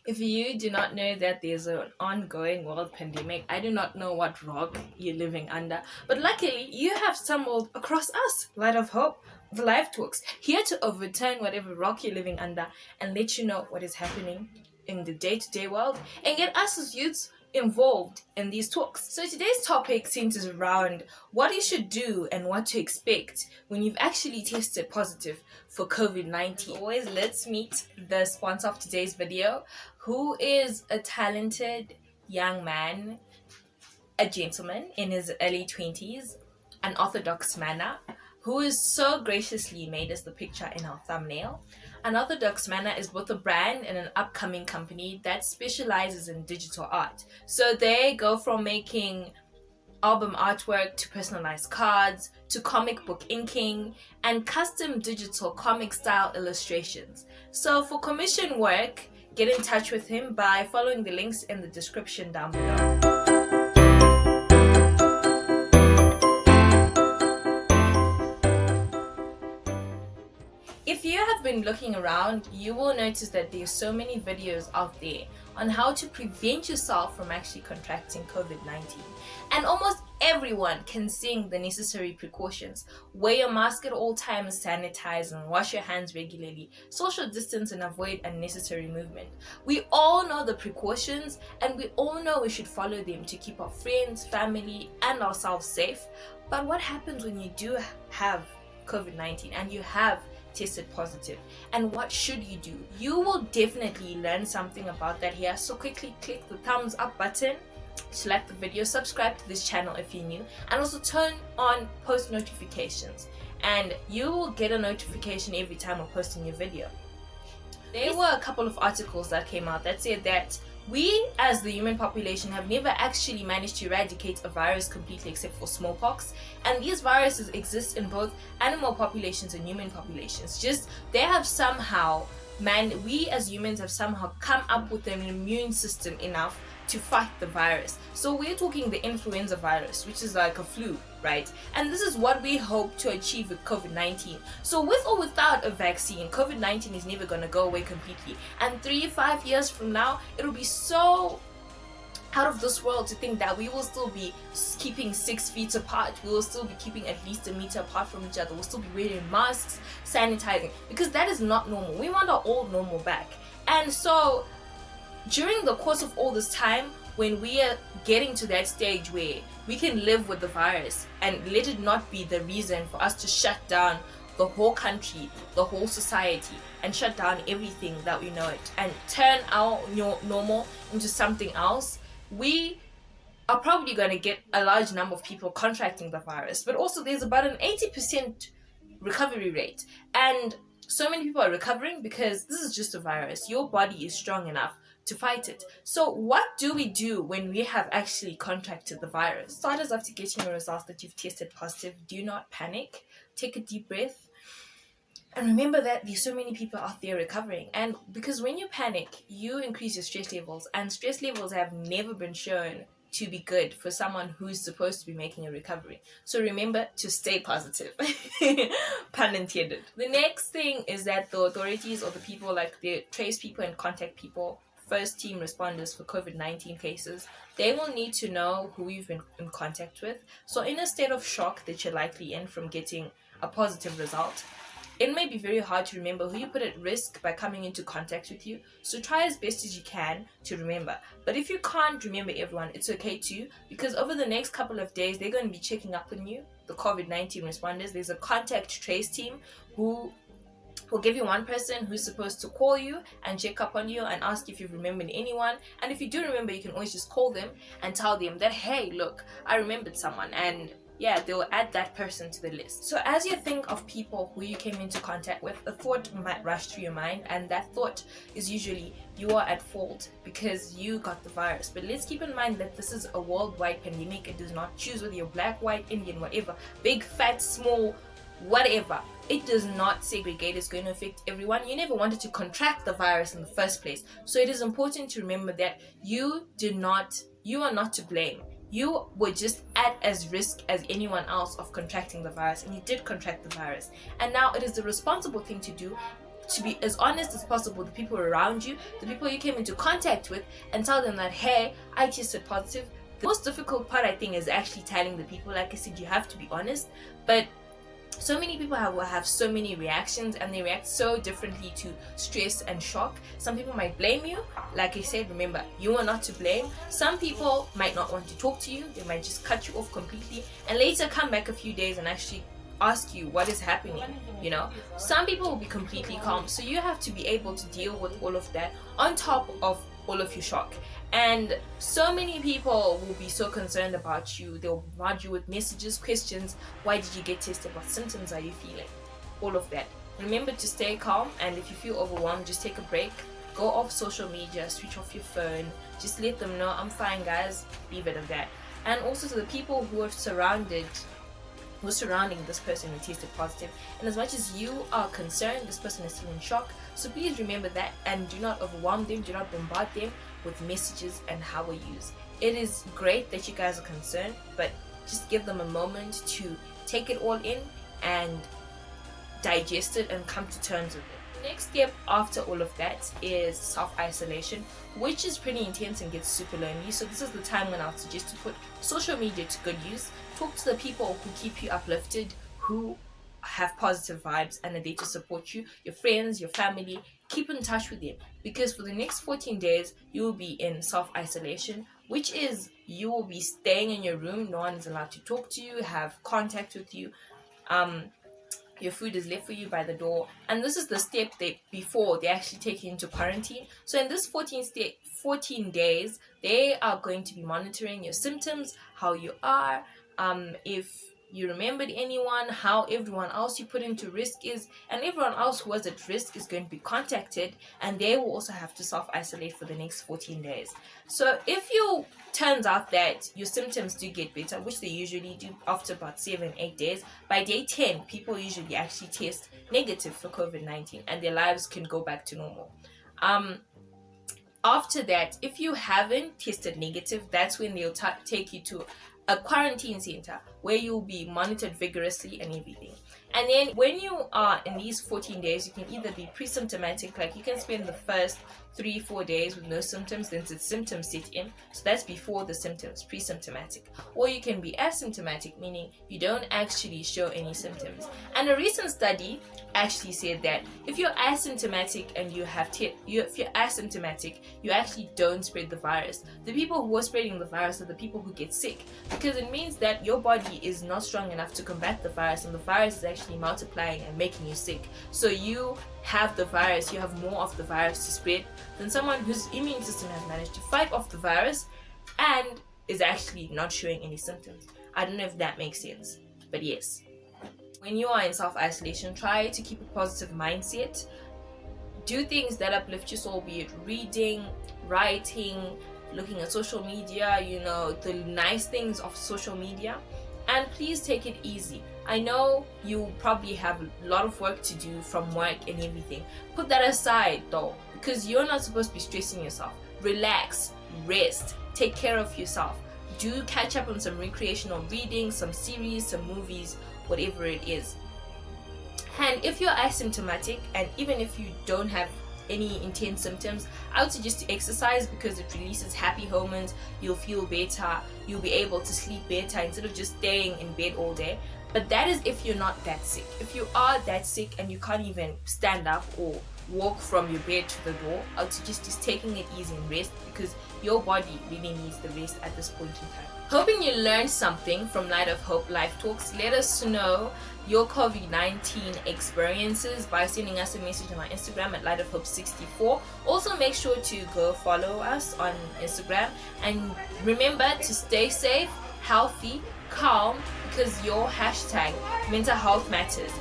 If you do not know that there's an ongoing world pandemic, I do not know what rock you're living under. But luckily, you have stumbled across us, Light of Hope, the Live Talks, here to overturn whatever rock you're living under and let you know what is happening in the day-to-day world and get us as youths involved in these talks. So today's topic centers around what you should do and what to expect when you've actually tested positive for COVID-19. As always, let's meet the sponsor of today's video, who is a talented young man, a gentleman in his early 20s, Unorthodox Manner, who is so graciously made us the picture in our thumbnail. Unorthodox Manner is both a brand and an upcoming company that specializes in digital art. So they go from making album artwork to personalized cards to comic book inking and custom digital comic style illustrations. So for commission work, get in touch with him by following the links in the description down below. If you have been looking around, you will notice that there's so many videos out there on how to prevent yourself from actually contracting COVID-19. And almost everyone can sing the necessary precautions. Wear your mask at all times, sanitize and wash your hands regularly, social distance and avoid unnecessary movement. We all know the precautions and we all know we should follow them to keep our friends, family and ourselves safe. But what happens when you do have COVID-19 and you have tested positive, and what should you do? You will definitely learn something about that here, so quickly click the thumbs up button to like the video, subscribe to this channel if you're new, and also turn on post notifications and you will get a notification every time we're posting a video. There were a couple of articles that came out that said that we as the human population have never actually managed to eradicate a virus completely except for smallpox, and these viruses exist in both animal populations and human populations. Just they have somehow, we as humans have somehow come up with an immune system enough to fight the virus. So we're talking the influenza virus, which is like a flu, right? And this is what we hope to achieve with COVID-19. So with or without a vaccine, COVID-19 is never going to go away completely. And 3-5 years from now, it'll be so out of this world to think that we will still be keeping 6 feet apart. We will still be keeping at least a meter apart from each other. We'll still be wearing masks, sanitizing, because that is not normal. We want our old normal back. And so during the course of all this time, when we are getting to that stage where we can live with the virus and let it not be the reason for us to shut down the whole country, the whole society, and shut down everything that we know it and turn our normal into something else, we are probably going to get a large number of people contracting the virus. But also there's about an 80% recovery rate, and so many people are recovering because this is just a virus. Your body is strong enough to fight it. So what do we do when we have actually contracted the virus? Starters, after getting your results that you've tested positive, do not panic. Take a deep breath and remember that there's so many people out there recovering. And because when you panic, you increase your stress levels, and stress levels have never been shown to be good for someone who's supposed to be making a recovery. So remember to stay positive. Pun intended. The next thing is that the authorities, or the people like the trace people and contact people, first team responders for COVID-19 cases, they will need to know who you've been in contact with. So in a state of shock that you're likely in from getting a positive result, it may be very hard to remember who you put at risk by coming into contact with you. So try as best as you can to remember. But if you can't remember everyone, it's okay too, because over the next couple of days, they're going to be checking up on you, the COVID-19 responders. There's a contact trace team who will give you one person who's supposed to call you and check up on you and ask if you've remembered anyone. And if you do remember, you can always just call them and tell them that, hey, look, I remembered someone, and yeah, they'll add that person to the list. So as you think of people who you came into contact with, a thought might rush through your mind, and that thought is usually you are at fault because you got the virus. But let's keep in mind that this is a worldwide pandemic. It does not choose whether you're black, white, Indian, whatever, big, fat, small, whatever. It does not segregate. It's going to affect everyone. You never wanted to contract the virus in the first place. So it is important to remember that you are not to blame. You were just at as risk as anyone else of contracting the virus, and you did contract the virus. And now it is the responsible thing to do to be as honest as possible with the people around you, the people you came into contact with, and tell them that, hey, I tested positive. The most difficult part, I think, is actually telling the people. Like I said, you have to be honest, but so many people will have so many reactions, and they react so differently to stress and shock. Some people might blame you. Like I said, remember, you are not to blame. Some people might not want to talk to you. They might just cut you off completely and later come back a few days and actually ask you what is happening. Some people will be completely calm, so you have to be able to deal with all of that on top of all of your shock. And so many people will be so concerned about you. They'll bombard you with messages, questions. Why did you get tested? What symptoms are you feeling? All of that. Remember to stay calm, and if you feel overwhelmed, just take a break. Go off social media, switch off your phone. Just let them know, I'm fine, guys. Leave it at that. And also to the people who are surrounding this person who tested positive, and as much as you are concerned, this person is still in shock. So please remember that, and do not overwhelm them, do not bombard them with messages and how we use. It is great that you guys are concerned, but just give them a moment to take it all in and digest it and come to terms with it. The next step after all of that is self-isolation, which is pretty intense and gets super lonely. So this is the time when I would suggest to put social media to good use. Talk to the people who keep you uplifted, who have positive vibes and are there to support you, your friends, your family. Keep in touch with them, because for the next 14 days you will be in self-isolation, which is you will be staying in your room. No one is allowed to talk to you, have contact with you. Your food is left for you by the door, and this is the step before they actually take you into quarantine. So in this 14 days, they are going to be monitoring your symptoms, how you are, if you remembered anyone, how everyone else you put into risk is, and everyone else who was at risk is going to be contacted, and they will also have to self-isolate for the next 14 days. So if you turns out that your symptoms do get better, which they usually do after about 7-8 days, by day 10 people usually actually test negative for COVID-19 and their lives can go back to normal. After that, if you haven't tested negative, that's when they'll take you to a quarantine center where you'll be monitored vigorously and everything. And then when you are in these 14 days, you can either be pre-symptomatic, like you can spend the first 3-4 days with no symptoms, then the symptoms set in, so that's before the symptoms, pre-symptomatic. Or you can be asymptomatic, meaning you don't actually show any symptoms. And a recent study actually said that if you're asymptomatic and if you're asymptomatic, you actually don't spread the virus. The people who are spreading the virus are the people who get sick, because it means that your body is not strong enough to combat the virus, and the virus is actually multiplying and making you sick. So you have the virus, you have more of the virus to spread than someone whose immune system has managed to fight off the virus and is actually not showing any symptoms. I don't know if that makes sense, but yes. When you are in self-isolation, try to keep a positive mindset. Do things that uplift your soul, be it reading, writing, looking at social media, the nice things of social media. And please take it easy. I know you probably have a lot of work to do from work and everything. Put that aside though, because you're not supposed to be stressing yourself. Relax, rest, take care of yourself. Do catch up on some recreational reading, some series, some movies, whatever it is. And if you're asymptomatic, and even if you don't have any intense symptoms, I would suggest to exercise, because it releases happy hormones. You'll feel better, you'll be able to sleep better instead of just staying in bed all day. But that is if you're not that sick. If you are that sick and you can't even stand up or walk from your bed to the door, I would suggest just taking it easy and rest, because your body really needs the rest at this point in time. Hoping you learned something from Light of Hope Life Talks. Let us know your COVID-19 experiences by sending us a message on our Instagram at lightofhope64. Also make sure to go follow us on Instagram, and remember to stay safe, healthy, calm, because your hashtag mental health matters.